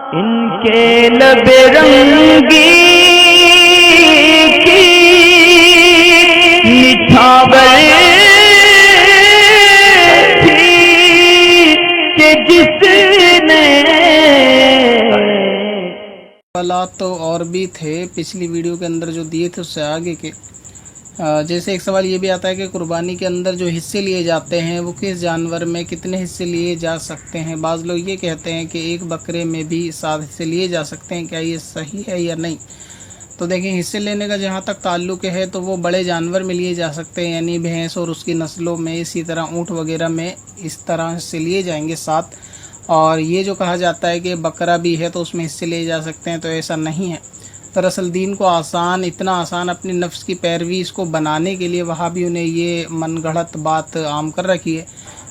ان کے لب رنگی کی نچھاور تھی کہ جس نے سوالات تو اور بھی تھے پچھلی ویڈیو کے اندر جو دیے تھے اس سے آگے کے، جیسے ایک سوال یہ بھی آتا ہے کہ قربانی کے اندر جو حصے لیے جاتے ہیں وہ کس جانور میں کتنے حصے لیے جا سکتے ہیں؟ بعض لوگ یہ کہتے ہیں کہ ایک بکرے میں بھی 7 حصے لیے جا سکتے ہیں، کیا یہ صحیح ہے یا نہیں؟ تو دیکھیں، حصے لینے کا جہاں تک تعلق ہے تو وہ بڑے جانور میں لیے جا سکتے ہیں، یعنی بھینس اور اس کی نسلوں میں، اسی طرح اونٹ وغیرہ میں اس طرح سے لیے جائیں گے 7۔ اور یہ جو کہا جاتا ہے کہ بکرا بھی ہے تو اس میں حصے لیے جا سکتے ہیں، تو ایسا نہیں ہے۔ دراصل دین کو آسان، اتنا آسان اپنی نفس کی پیروی اس کو بنانے کے لیے وہابیوں نے یہ من گھڑت بات عام کر رکھی ہے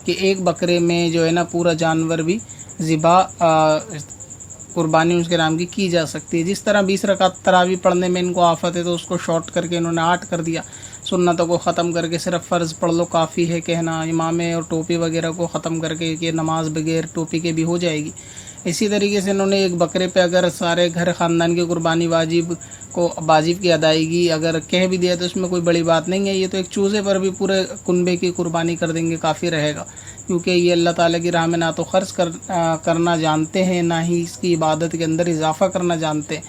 کہ ایک بکرے میں جو ہے نا پورا جانور بھی ذبح قربانی اس کے نام کی جا سکتی ہے۔ جس طرح 20 رکعت تراویح پڑھنے میں ان کو آفت ہے تو اس کو شارٹ کر کے انہوں نے 8 کر دیا، سنتوں کو ختم کر کے صرف فرض پڑھ لو کافی ہے کہنا، امامے اور ٹوپی وغیرہ کو ختم کر کے کہ نماز بغیر ٹوپی کے بھی ہو جائے گی۔ اسی طریقے سے انہوں نے ایک بکرے پہ اگر سارے گھر خاندان کی قربانی واجب کی ادائیگی اگر کہہ بھی دیا تو اس میں کوئی بڑی بات نہیں ہے۔ یہ تو ایک چوزے پر بھی پورے کنبے کی قربانی کر دیں گے، کافی رہے گا، کیونکہ یہ اللہ تعالیٰ کی راہ میں نہ تو خرچ کرنا جانتے ہیں، نہ ہی اس کی عبادت کے اندر اضافہ کرنا جانتے ہیں۔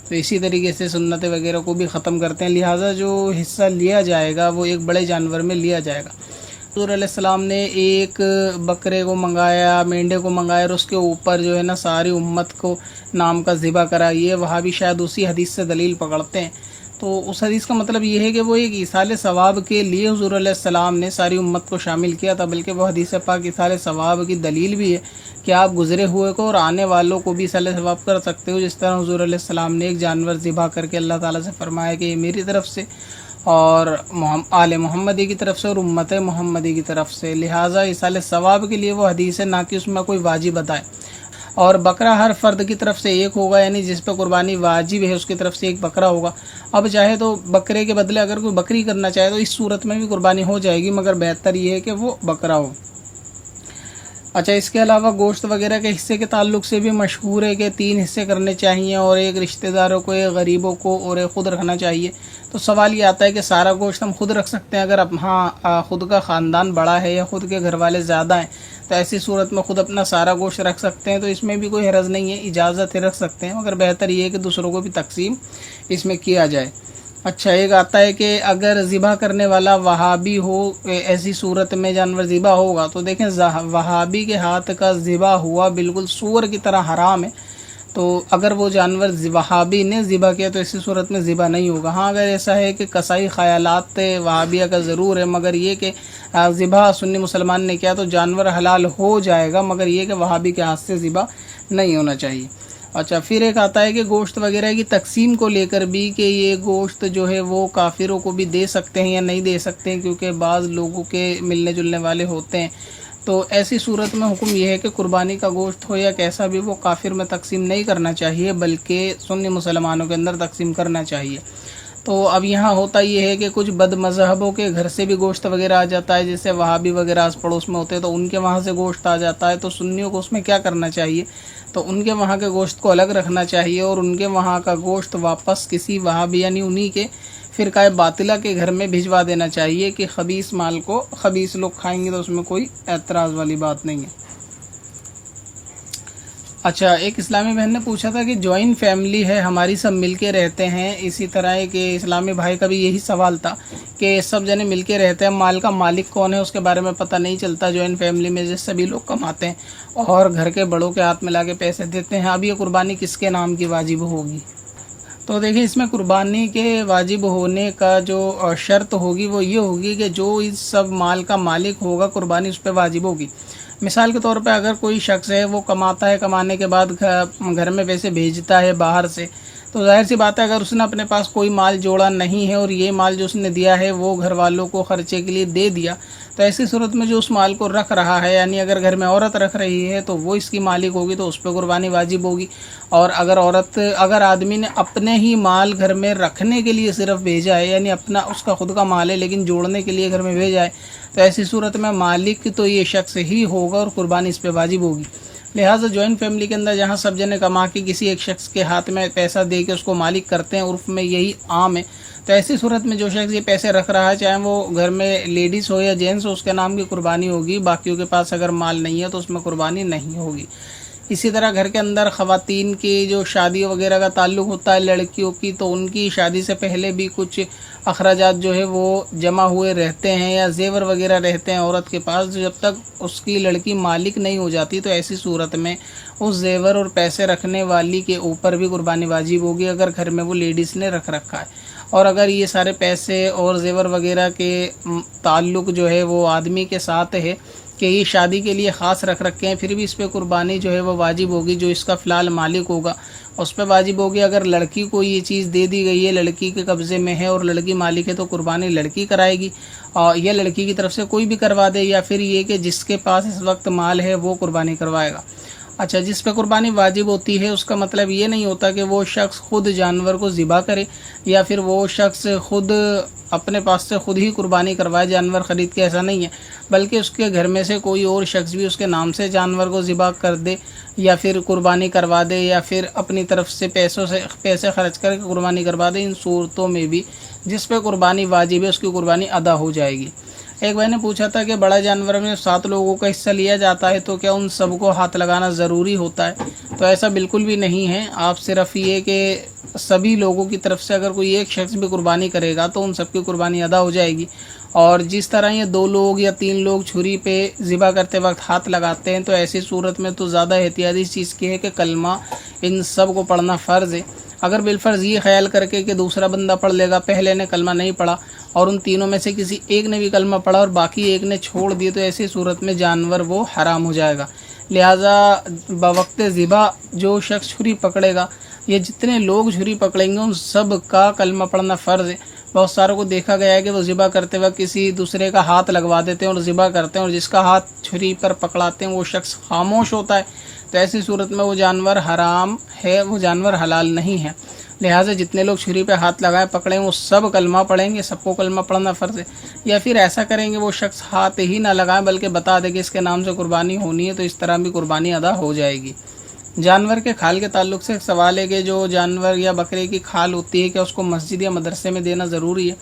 تو اسی طریقے سے سنتیں وغیرہ کو بھی ختم کرتے ہیں، لہٰذا جو حصہ لیا جائے گا وہ ایک بڑے جانور میں لیا جائے گا۔ حضور علیہ السلام نے ایک بکرے کو منگایا، مینڈے کو منگایا اور اس کے اوپر جو ہے نا ساری امت کو نام کا ذبح کرا۔ یہ وہاں بھی شاید اسی حدیث سے دلیل پکڑتے ہیں۔ تو اس حدیث کا مطلب یہ ہے کہ وہ ایک ایصال ثواب کے لیے حضور علیہ السلام نے ساری امت کو شامل کیا تھا، بلکہ وہ حدیث پاک ایصال ثواب کی دلیل بھی ہے کہ آپ گزرے ہوئے کو اور آنے والوں کو بھی ایصال ثواب کر سکتے ہو، جس طرح حضور علیہ السلام نے ایک جانور ذبح کر کے اللہ تعالیٰ سے فرمایا کہ یہ میری طرف سے اور آل محمدی کی طرف سے اور امت محمدی کی طرف سے، لہٰذا ایصال ثواب کے لیے وہ حدیث ہے، نہ کہ اس میں کوئی واجب ادائے۔ اور بکرا ہر فرد کی طرف سے ایک ہوگا، یعنی جس پہ قربانی واجب ہے اس کی طرف سے ایک بکرا ہوگا۔ اب چاہے تو بکرے کے بدلے اگر کوئی بکری کرنا چاہے تو اس صورت میں بھی قربانی ہو جائے گی، مگر بہتر یہ ہے کہ وہ بکرا ہو۔ اچھا، اس کے علاوہ گوشت وغیرہ کے حصے کے تعلق سے بھی مشہور ہے کہ 3 حصے کرنے چاہیے، اور ایک رشتہ داروں کو، ایک غریبوں کو اور ایک خود رکھنا چاہیے۔ تو سوال یہ آتا ہے کہ سارا گوشت ہم خود رکھ سکتے ہیں؟ اگر خود کا خاندان بڑا ہے یا خود کے گھر والے زیادہ ہیں تو ایسی صورت میں خود اپنا سارا گوشت رکھ سکتے ہیں، تو اس میں بھی کوئی حرج نہیں ہے، اجازت ہے، رکھ سکتے ہیں، مگر بہتر یہ ہے کہ دوسروں کو بھی تقسیم اس میں کیا جائے۔ اچھا، ایک آتا ہے کہ اگر ذبح کرنے والا وہابی ہو، ایسی صورت میں جانور ذبح ہوگا تو دیکھیں وہابی کے ہاتھ کا ذبح ہوا بالکل سور کی طرح حرام ہے، تو اگر وہ جانور وہابی نے ذبح کیا تو اسی صورت میں ذبح نہیں ہوگا۔ ہاں، اگر ایسا ہے کہ قصائی خیالات وہابیہ کا ضرور ہے، مگر یہ کہ ذبح سنی مسلمان نے کیا تو جانور حلال ہو جائے گا، مگر یہ کہ وہابی کے ہاتھ سے ذبح نہیں ہونا چاہیے۔ اچھا، پھر ایک آتا ہے کہ گوشت وغیرہ کی تقسیم کو لے کر بھی کہ یہ گوشت جو ہے وہ کافروں کو بھی دے سکتے ہیں یا نہیں دے سکتے ہیں، کیونکہ بعض لوگوں کے ملنے جلنے والے ہوتے ہیں۔ تو ایسی صورت میں حکم یہ ہے کہ قربانی کا گوشت ہو یا کیسا بھی وہ کافر میں تقسیم نہیں کرنا چاہیے، بلکہ سنی مسلمانوں کے اندر تقسیم کرنا چاہیے۔ تو اب یہاں ہوتا یہ ہے کہ کچھ بد مذہبوں کے گھر سے بھی گوشت وغیرہ آ جاتا ہے، جیسے وہابی وغیرہ آس پڑوس میں ہوتے ہیں تو ان کے وہاں سے گوشت آ جاتا ہے، تو سنیوں کو اس میں کیا کرنا چاہیے؟ تو ان کے وہاں کے گوشت کو الگ رکھنا چاہیے اور ان کے وہاں کا گوشت واپس کسی وہابی یعنی انہی کے فرقہ باطلہ کے گھر میں بھجوا دینا چاہیے کہ خبیث مال کو خبیث لوگ کھائیں گے تو اس میں کوئی اعتراض والی بات نہیں ہے۔ اچھا، ایک اسلامی بہن نے پوچھا تھا کہ جوائنٹ فیملی ہے ہماری، سب مل کے رہتے ہیں، اسی طرح ہے کہ اسلامی بھائی کا بھی یہی سوال تھا کہ سب جنے مل کے رہتے ہیں، مال کا مالک کون ہے اس کے بارے میں پتہ نہیں چلتا جوائنٹ فیملی میں، جس سبھی لوگ کماتے ہیں اور گھر کے بڑوں کے ہاتھ میں لا کے پیسے دیتے ہیں، اب یہ قربانی کس کے نام کی واجب ہوگی؟ تو دیکھیں، اس میں قربانی کے واجب ہونے کا جو شرط ہوگی وہ یہ ہوگی کہ جو اس سب مال کا مالک ہوگا قربانی اس پہ واجب ہوگی۔ مثال کے طور پہ اگر کوئی شخص ہے وہ کماتا ہے، کمانے کے بعد گھر میں پیسے بھیجتا ہے باہر سے، تو ظاہر سی بات ہے اگر اس نے اپنے پاس کوئی مال جوڑا نہیں ہے اور یہ مال جو اس نے دیا ہے وہ گھر والوں کو خرچے کے لیے دے دیا، تو ایسی صورت میں جو اس مال کو رکھ رہا ہے، یعنی اگر گھر میں عورت رکھ رہی ہے تو وہ اس کی مالک ہوگی تو اس پہ قربانی واجب ہوگی، اور اگر آدمی نے اپنے ہی مال گھر میں رکھنے کے لیے صرف بھیجا ہے، یعنی اپنا اس کا خود کا مال ہے لیکن جوڑنے کے لیے گھر میں بھیجا ہے، تو ایسی صورت میں مالک تو یہ شخص ہی ہوگا اور قربانی اس پہ واجب ہوگی۔ لہٰذا جوائنٹ فیملی کے اندر جہاں سب جنے کما کے کسی ایک شخص کے ہاتھ میں پیسہ دے کے اس کو مالک کرتے ہیں، عرف میں یہی عام ہے، تو ایسی صورت میں جو شخص یہ پیسے رکھ رہا ہے، چاہے وہ گھر میں لیڈیز ہو یا جینٹس ہو، اس کے نام کی قربانی ہوگی، باقیوں کے پاس اگر مال نہیں ہے تو اس میں قربانی نہیں ہوگی۔ اسی طرح گھر کے اندر خواتین کی جو شادی وغیرہ کا تعلق ہوتا ہے لڑکیوں کی، تو ان کی شادی سے پہلے بھی کچھ اخراجات جو ہے وہ جمع ہوئے رہتے ہیں یا زیور وغیرہ رہتے ہیں عورت کے پاس، جب تک اس کی لڑکی مالک نہیں ہو جاتی تو ایسی صورت میں اس زیور اور پیسے رکھنے والی کے اوپر بھی قربانی واجب ہوگی اگر گھر میں وہ لیڈیز نے رکھ رکھا ہے۔ اور اگر یہ سارے پیسے اور زیور وغیرہ کے تعلق جو ہے وہ آدمی کے ساتھ ہے کہ یہ شادی کے لیے خاص رکھ رکھے ہیں، پھر بھی اس پہ قربانی جو ہے وہ واجب ہوگی، جو اس کا فی الحال مالک ہوگا اس پہ واجب ہوگی۔ اگر لڑکی کو یہ چیز دے دی گئی ہے، لڑکی کے قبضے میں ہے اور لڑکی مالک ہے، تو قربانی لڑکی کرائے گی، اور یا لڑکی کی طرف سے کوئی بھی کروا دے، یا پھر یہ کہ جس کے پاس اس وقت مال ہے وہ قربانی کروائے گا۔ اچھا، جس پہ قربانی واجب ہوتی ہے اس کا مطلب یہ نہیں ہوتا کہ وہ شخص خود جانور کو ذبح کرے یا پھر وہ شخص خود اپنے پاس سے خود ہی قربانی کروائے جانور خرید کے، ایسا نہیں ہے، بلکہ اس کے گھر میں سے کوئی اور شخص بھی اس کے نام سے جانور کو ذبح کر دے یا پھر قربانی کروا دے یا پھر اپنی طرف سے پیسے خرچ کر کے قربانی کروا دے۔ ان صورتوں میں بھی جس پہ قربانی واجب ہے اس کی قربانی ادا ہو جائے گی۔ ایک بھائی نے پوچھا تھا کہ بڑا جانور میں 7 لوگوں کا حصہ لیا جاتا ہے تو کیا ان سب کو ہاتھ لگانا ضروری ہوتا ہے؟ تو ایسا بالکل بھی نہیں ہے، آپ صرف یہ کہ سبھی لوگوں کی طرف سے اگر کوئی ایک شخص بھی قربانی کرے گا تو ان سب کی قربانی ادا ہو جائے گی۔ اور جس طرح یہ 2 لوگ یا 3 لوگ چھری پہ ذبح کرتے وقت ہاتھ لگاتے ہیں، تو ایسی صورت میں تو زیادہ احتیاطی چیز کی ہے کہ کلمہ ان سب کو پڑھنا فرض ہے۔ اگر بالفرض یہ خیال کر کے کہ دوسرا بندہ پڑھ لے گا، پہلے نے کلمہ نہیں پڑھا اور ان تینوں میں سے کسی ایک نے بھی کلمہ پڑھا اور باقی ایک نے چھوڑ دیے، تو ایسی صورت میں جانور وہ حرام ہو جائے گا۔ لہٰذا بوقت ذبح جو شخص چھری پکڑے گا، یہ جتنے لوگ چھری پکڑیں گے ان سب کا کلمہ پڑھنا فرض ہے۔ بہت ساروں کو دیکھا گیا ہے کہ وہ ذبح کرتے وقت کسی دوسرے کا ہاتھ لگوا دیتے ہیں اور ذبح کرتے ہیں، اور جس کا ہاتھ چھری پر پکڑاتے ہیں وہ شخص خاموش ہوتا ہے، تو ایسی صورت میں وہ جانور حرام ہے، وہ جانور حلال نہیں ہے۔ لہٰذا جتنے لوگ چھری پہ ہاتھ لگائے پکڑیں وہ سب کلمہ پڑھیں گے، سب کو کلمہ پڑھنا فرض ہے۔ یا پھر ایسا کریں گے وہ شخص ہاتھ ہی نہ لگائیں بلکہ بتا دے کہ اس کے نام سے قربانی ہونی ہے، تو اس طرح بھی قربانی ادا ہو جائے گی۔ جانور کے کھال کے تعلق سے ایک سوال ہے کہ جو جانور یا بکرے کی کھال ہوتی ہے کیا اس کو مسجد یا مدرسے میں دینا ضروری ہے؟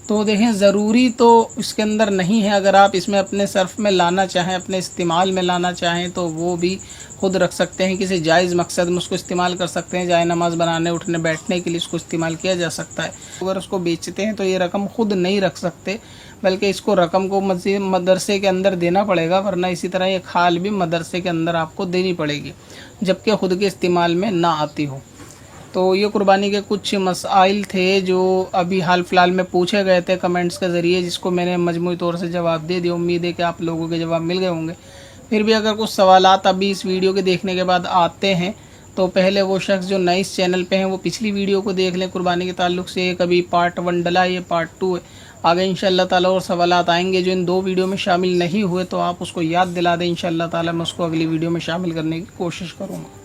تو دیکھیں، ضروری تو اس کے اندر نہیں ہے، اگر آپ اس میں اپنے صرف میں لانا چاہیں، اپنے استعمال میں لانا چاہیں تو وہ بھی خود رکھ سکتے ہیں، کسی جائز مقصد میں اس کو استعمال کر سکتے ہیں، جائے نماز بنانے اٹھنے بیٹھنے کے لیے اس کو استعمال کیا جا سکتا ہے۔ اگر اس کو بیچتے ہیں تو یہ رقم خود نہیں رکھ سکتے بلکہ اس کو رقم کو مدرسے کے اندر دینا پڑے گا، ورنہ اسی طرح یہ کھال بھی مدرسے کے اندر آپ کو دینی پڑے گی جبکہ خود کے استعمال میں نہ آتی ہو۔ تو یہ قربانی کے کچھ مسائل تھے جو ابھی حال فی الحال میں پوچھے گئے تھے کمنٹس کے ذریعے، جس کو میں نے مجموعی طور سے جواب دے دیا۔ امید ہے کہ آپ لوگوں کے جواب مل گئے ہوں گے۔ پھر بھی اگر کچھ سوالات ابھی اس ویڈیو کے دیکھنے کے بعد آتے ہیں تو پہلے وہ شخص جو نئے اس چینل پہ ہیں وہ پچھلی ویڈیو کو دیکھ لیں قربانی کے تعلق سے، ایک ابھی پارٹ 1 ڈلا ہے، یہ پارٹ 2 ہے۔ آگے انشاءاللہ تعالیٰ اور سوالات آئیں گے جو ان 2 ویڈیو میں شامل نہیں ہوئے، تو آپ اس کو یاد دلا دیں، انشاءاللہ تعالیٰ میں اس کو اگلی ویڈیو میں شامل کرنے کی کوشش کروں گا۔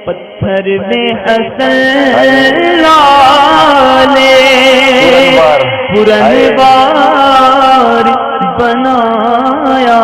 پتھر میں حسن لالے پرنوار بنایا